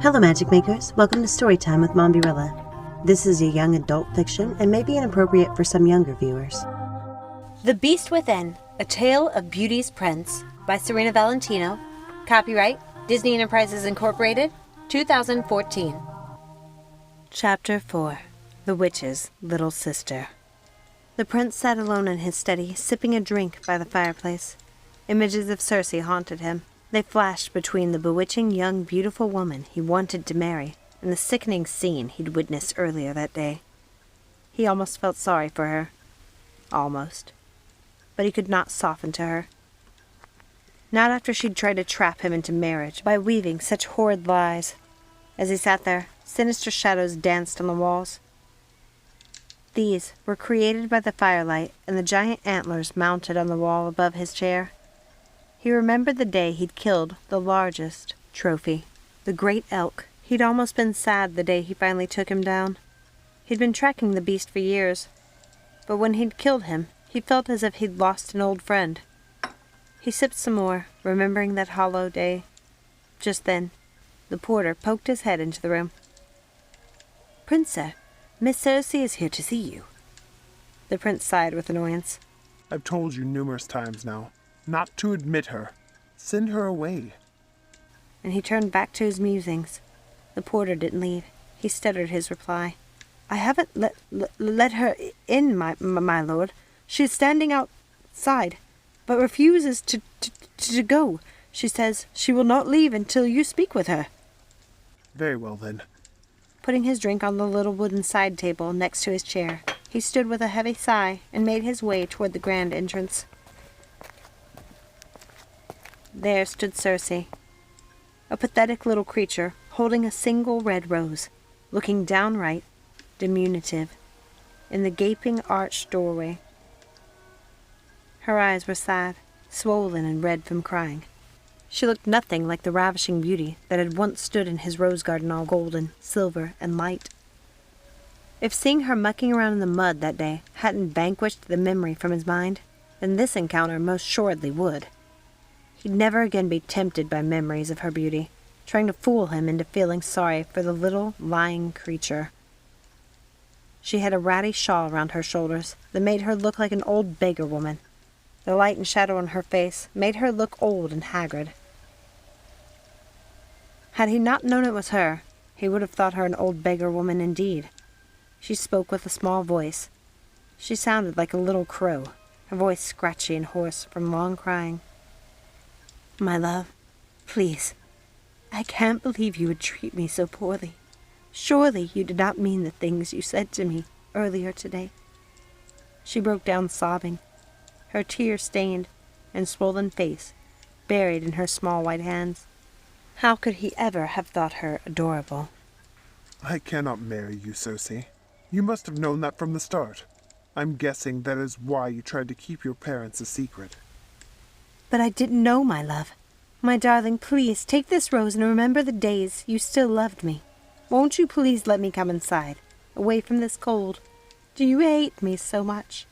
Hello Magic Makers, welcome to Storytime with Mombierella. This is a young adult fiction and may be inappropriate for some younger viewers. The Beast Within, A Tale of Beauty's Prince by Serena Valentino. Copyright Disney Enterprises Incorporated, 2014. Chapter 4. The Witch's Little Sister. The prince sat alone in his study, sipping a drink by the fireplace. Images of Cersei haunted him. They flashed between the bewitching young beautiful woman he wanted to marry and the sickening scene he'd witnessed earlier that day. He almost felt sorry for her. Almost. But he could not soften to her. Not after she'd tried to trap him into marriage by weaving such horrid lies. As he sat there, sinister shadows danced on the walls. These were created by the firelight and the giant antlers mounted on the wall above his chair. He remembered the day he'd killed the largest trophy, the great elk. He'd almost been sad the day he finally took him down. He'd been tracking the beast for years, but when he'd killed him, he felt as if he'd lost an old friend. He sipped some more, remembering that hollow day. Just then, the porter poked his head into the room. "Prince, Miss Cersei is here to see you." The prince sighed with annoyance. "I've told you numerous times now, not to admit her. Send her away." And he turned back to his musings. The porter didn't leave. He stuttered his reply. "I haven't let her in, my lord. She is standing outside, but refuses to go. She says she will not leave until you speak with her." "Very well, then." Putting his drink on the little wooden side table next to his chair, he stood with a heavy sigh and made his way toward the grand entrance. There stood Cersei, a pathetic little creature holding a single red rose, looking downright diminutive in the gaping arched doorway. Her eyes were sad, swollen and red from crying. She looked nothing like the ravishing beauty that had once stood in his rose garden all golden, silver, and light. If seeing her mucking around in the mud that day hadn't vanquished the memory from his mind, then this encounter most assuredly would. He'd never again be tempted by memories of her beauty, trying to fool him into feeling sorry for the little, lying creature. She had a ratty shawl around her shoulders that made her look like an old beggar woman. The light and shadow on her face made her look old and haggard. Had he not known it was her, he would have thought her an old beggar woman indeed. She spoke with a small voice. She sounded like a little crow, her voice scratchy and hoarse from long crying. "My love, please, I can't believe you would treat me so poorly. Surely you did not mean the things you said to me earlier today." She broke down sobbing, her tear-stained and swollen face buried in her small white hands. How could he ever have thought her adorable? "I cannot marry you, Cersei. You must have known that from the start. I'm guessing that is why you tried to keep your parents a secret." "But I didn't know, my love. My darling, please take this rose and remember the days you still loved me. Won't you please let me come inside, away from this cold? Do you hate me so much?"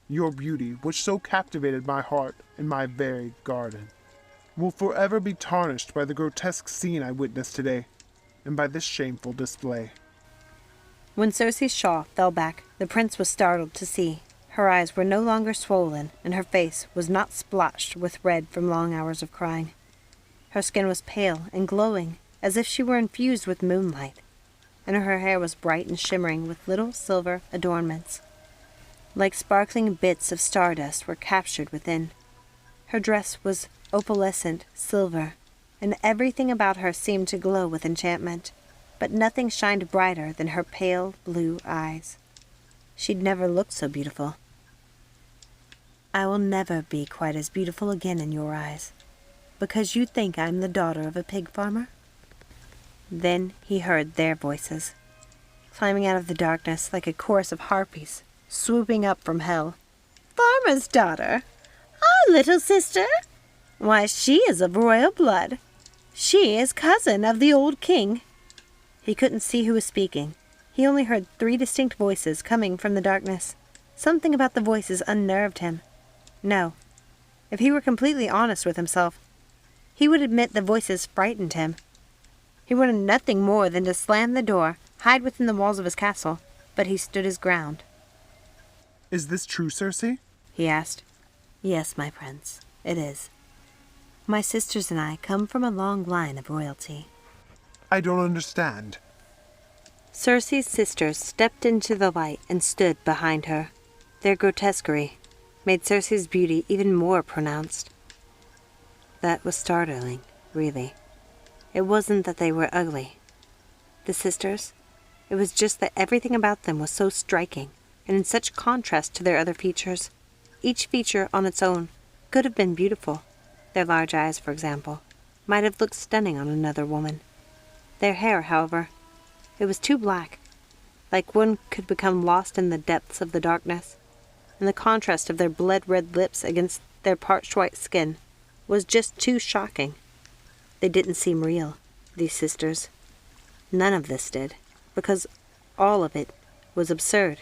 Your beauty, which so captivated my heart in my very garden, will forever be tarnished by the grotesque scene I witnessed today, and by this shameful display. When Cersei's shawl fell back, the prince was startled to see her eyes were no longer swollen, and her face was not splotched with red from long hours of crying. Her skin was pale and glowing, as if she were infused with moonlight, and her hair was bright and shimmering with little silver adornments. Like sparkling bits of stardust were captured within. Her dress was opalescent silver, and everything about her seemed to glow with enchantment, but nothing shined brighter than her pale blue eyes. She'd never looked so beautiful. "I will never be quite as beautiful again in your eyes, because you think I'm the daughter of a pig farmer?" Then he heard their voices, climbing out of the darkness like a chorus of harpies, swooping up from hell. "Farmer's daughter? Our little sister? Why, she is of royal blood. She is cousin of the old king." He couldn't see who was speaking. He only heard 3 distinct voices coming from the darkness. Something about the voices unnerved him. No. If he were completely honest with himself, he would admit the voices frightened him. He wanted nothing more than to slam the door, hide within the walls of his castle, but he stood his ground. Is this true, Cersei? He asked. Yes, my prince, it is. My sisters and I come from a long line of royalty. I don't understand. Cersei's sisters stepped into the light and stood behind her. Their grotesquerie made Cersei's beauty even more pronounced. That was startling, really. It wasn't that they were ugly. The sisters, it was just that everything about them was so striking, and in such contrast to their other features. Each feature on its own could have been beautiful. Their large eyes, for example, might have looked stunning on another woman. Their hair, however, it was too black, like one could become lost in the depths of the darkness, and the contrast of their blood-red lips against their parched white skin was just too shocking. They didn't seem real, these sisters. None of this did, because all of it was absurd.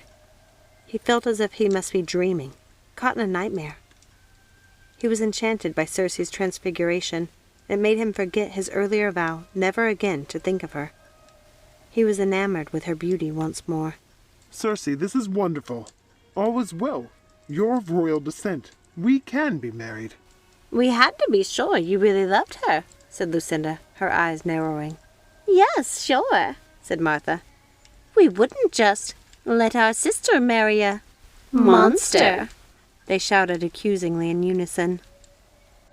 He felt as if he must be dreaming, caught in a nightmare. He was enchanted by Cersei's transfiguration. It made him forget his earlier vow never again to think of her. He was enamored with her beauty once more. Cersei, this is wonderful. All is well. You're of royal descent. We can be married. We had to be sure you really loved her, said Lucinda, her eyes narrowing. Yes, sure, said Martha. We wouldn't just let our sister marry a monster, they shouted accusingly in unison.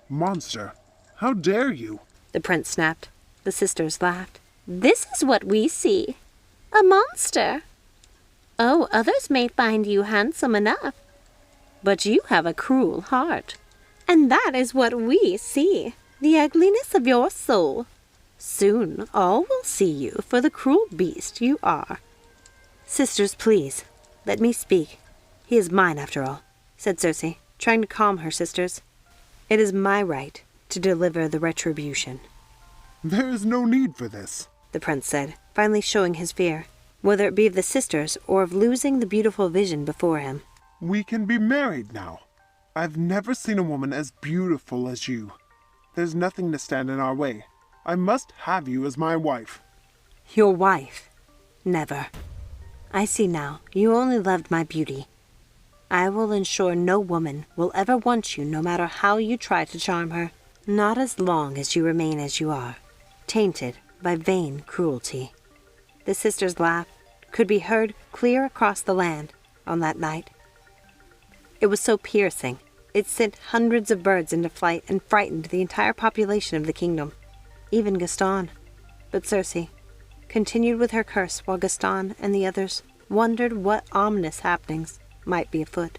Monster? How dare you? The prince snapped. The sisters laughed. This is what we see. A monster. Oh, others may find you handsome enough, but you have a cruel heart. And that is what we see, the ugliness of your soul. Soon all will see you for the cruel beast you are. Sisters, please, let me speak. He is mine, after all, said Cersei, trying to calm her sisters. It is my right to deliver the retribution. There is no need for this, the prince said, finally showing his fear, whether it be of the sisters or of losing the beautiful vision before him. We can be married now. I've never seen a woman as beautiful as you. There's nothing to stand in our way. I must have you as my wife. Your wife? Never. I see now, you only loved my beauty. I will ensure no woman will ever want you, no matter how you try to charm her. Not as long as you remain as you are, tainted by vain cruelty. The sisters' laugh could be heard clear across the land on that night. It was so piercing, it sent hundreds of birds into flight and frightened the entire population of the kingdom, even Gaston. But Cersei continued with her curse while Gaston and the others wondered what ominous happenings might be afoot.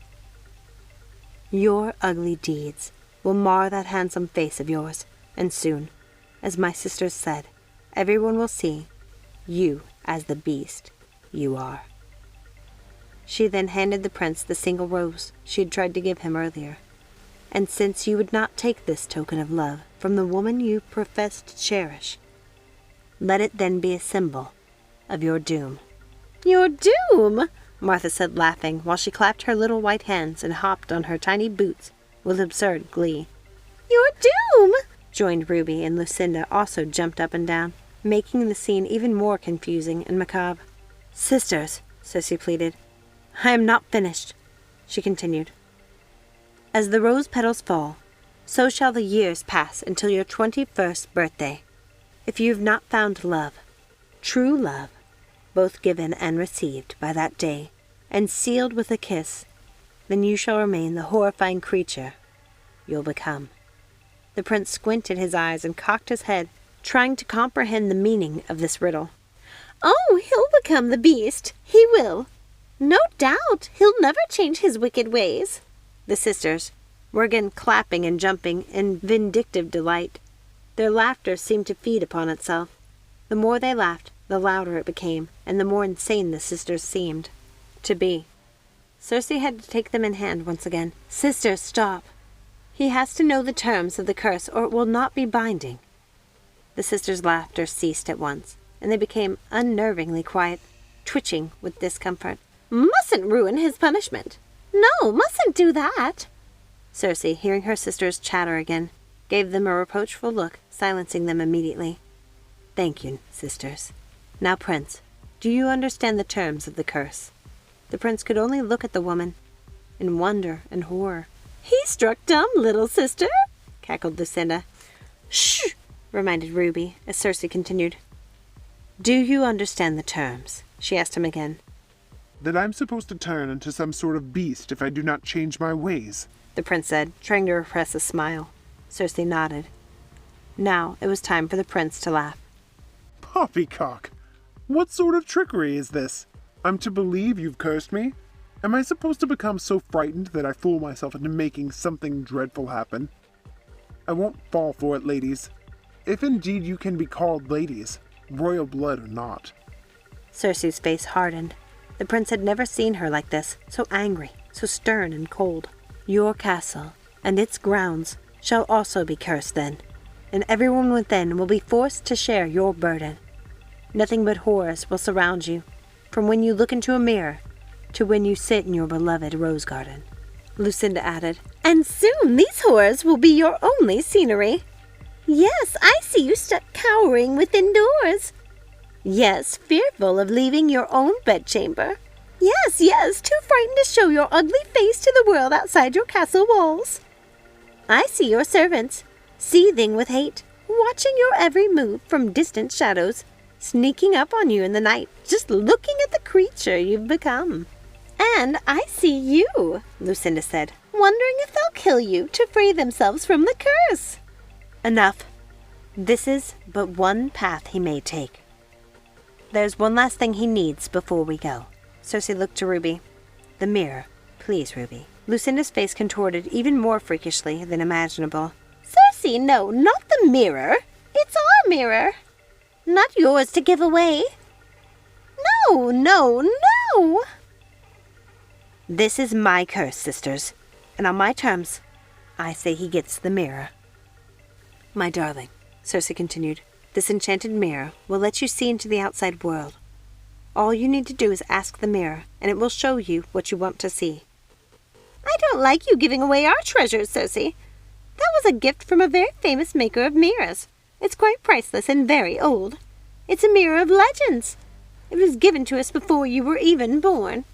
Your ugly deeds will mar that handsome face of yours, and soon, as my sisters said, everyone will see you as the beast you are. She then handed the prince the single rose she had tried to give him earlier. And since you would not take this token of love from the woman you profess to cherish, let it then be a symbol of your doom. Your doom? Martha said, laughing, while she clapped her little white hands and hopped on her tiny boots with absurd glee. Your doom? Joined Ruby, and Lucinda also jumped up and down, making the scene even more confusing and macabre. Sisters, Cersei pleaded, I am not finished, she continued. As the rose petals fall, so shall the years pass until your 21st birthday. If you have not found love, true love, both given and received by that day, and sealed with a kiss, then you shall remain the horrifying creature you'll become. The prince squinted his eyes and cocked his head, trying to comprehend the meaning of this riddle. Oh, he'll become the beast. He will. No doubt, he'll never change his wicked ways. The sisters were again clapping and jumping in vindictive delight. Their laughter seemed to feed upon itself. The more they laughed, the louder it became, and the more insane the sisters seemed to be. Cersei had to take them in hand once again. Sisters, stop. He has to know the terms of the curse, or it will not be binding. The sisters' laughter ceased at once, and they became unnervingly quiet, twitching with discomfort. Mustn't ruin his punishment. No, mustn't do that. Cersei, hearing her sisters chatter again, gave them a reproachful look, silencing them immediately. Thank you, sisters. Now, Prince, do you understand the terms of the curse? The prince could only look at the woman in wonder and horror. He struck dumb, little sister, cackled Lucinda. Shh, reminded Ruby, as Cersei continued. Do you understand the terms? She asked him again. That I'm supposed to turn into some sort of beast if I do not change my ways, the prince said, trying to repress a smile. Cersei nodded. Now it was time for the prince to laugh. Poppycock! What sort of trickery is this? I'm to believe you've cursed me? Am I supposed to become so frightened that I fool myself into making something dreadful happen? I won't fall for it, ladies. If indeed you can be called ladies, royal blood or not. Cersei's face hardened. The prince had never seen her like this, so angry, so stern and cold. Your castle and its grounds shall also be cursed then, and everyone within will be forced to share your burden. Nothing but horrors will surround you, from when you look into a mirror to when you sit in your beloved rose garden. Lucinda added, And soon these horrors will be your only scenery. Yes, I see you stuck cowering within doors. Yes, fearful of leaving your own bedchamber. Yes, too frightened to show your ugly face to the world outside your castle walls. I see your servants, seething with hate, watching your every move from distant shadows, sneaking up on you in the night, just looking at the creature you've become. And I see you, Lucinda said, wondering if they'll kill you to free themselves from the curse. Enough. This is but one path he may take. There's one last thing he needs before we go. Cersei looked to Ruby. The mirror. Please, Ruby. Lucinda's face contorted even more freakishly than imaginable. Cersei, no, not the mirror. It's our mirror. Not yours to give away. No. This is my curse, sisters, and on my terms, I say he gets the mirror. My darling, Cersei continued, this enchanted mirror will let you see into the outside world. All you need to do is ask the mirror, and it will show you what you want to see. I don't like you giving away our treasures, Cersei. That was a gift from a very famous maker of mirrors. It's quite priceless and very old. It's a mirror of legends. It was given to us before you were even born.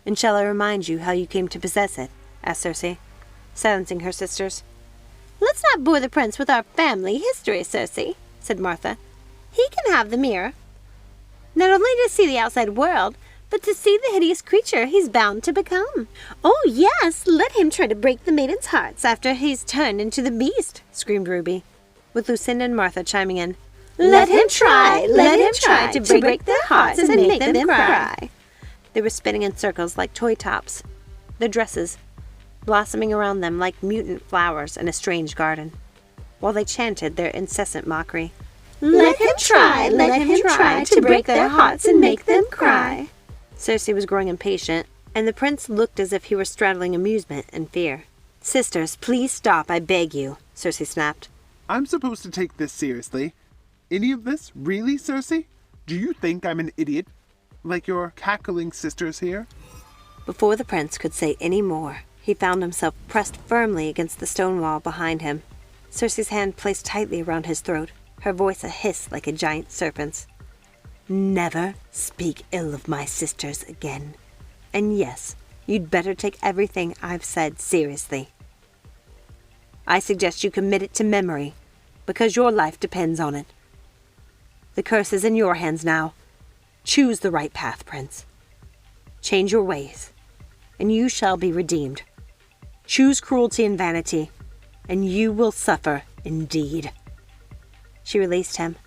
And shall I remind you how you came to possess it? Asked Cersei, silencing her sisters. Let's not bore the prince with our family history, Cersei, said Martha. He can have the mirror. Not only to see the outside world, but to see the hideous creature he's bound to become. Oh, yes, let him try to break the maidens' hearts after he's turned into the beast, screamed Ruby, with Lucinda and Martha chiming in. Let him try to break their hearts and make them cry. They were spinning in circles like toy tops, their dresses blossoming around them like mutant flowers in a strange garden, while they chanted their incessant mockery. Let him try to break their hearts and make them cry. Cersei was growing impatient, and the prince looked as if he were straddling amusement and fear. Sisters, please stop, I beg you, Cersei snapped. I'm supposed to take this seriously. Any of this? Really, Cersei? Do you think I'm an idiot? Like your cackling sisters here? Before the prince could say any more, he found himself pressed firmly against the stone wall behind him, Cersei's hand placed tightly around his throat, her voice a hiss like a giant serpent's. Never speak ill of my sisters again. And yes, you'd better take everything I've said seriously. I suggest you commit it to memory, because your life depends on it. The curse is in your hands now. Choose the right path, Prince. Change your ways, and you shall be redeemed. Choose cruelty and vanity, and you will suffer indeed. She released him.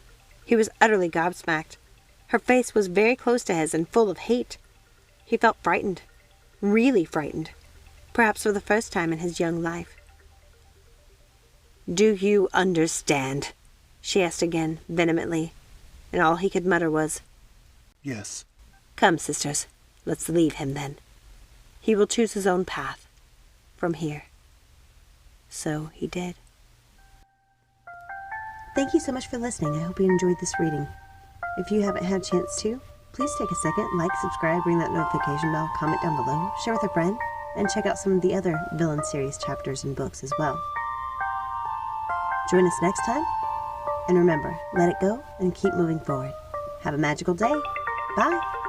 He was utterly gobsmacked. Her face was very close to his and full of hate. He felt frightened, really frightened, perhaps for the first time in his young life. Do you understand? She asked again, vehemently, and all he could mutter was, Yes. Come, sisters, let's leave him then. He will choose his own path from here. So he did. Thank you so much for listening. I hope you enjoyed this reading. If you haven't had a chance to, please take a second, like, subscribe, ring that notification bell, comment down below, share with a friend, and check out some of the other Villain series chapters and books as well. Join us next time And remember, let it go and keep moving forward. Have a magical day. Bye.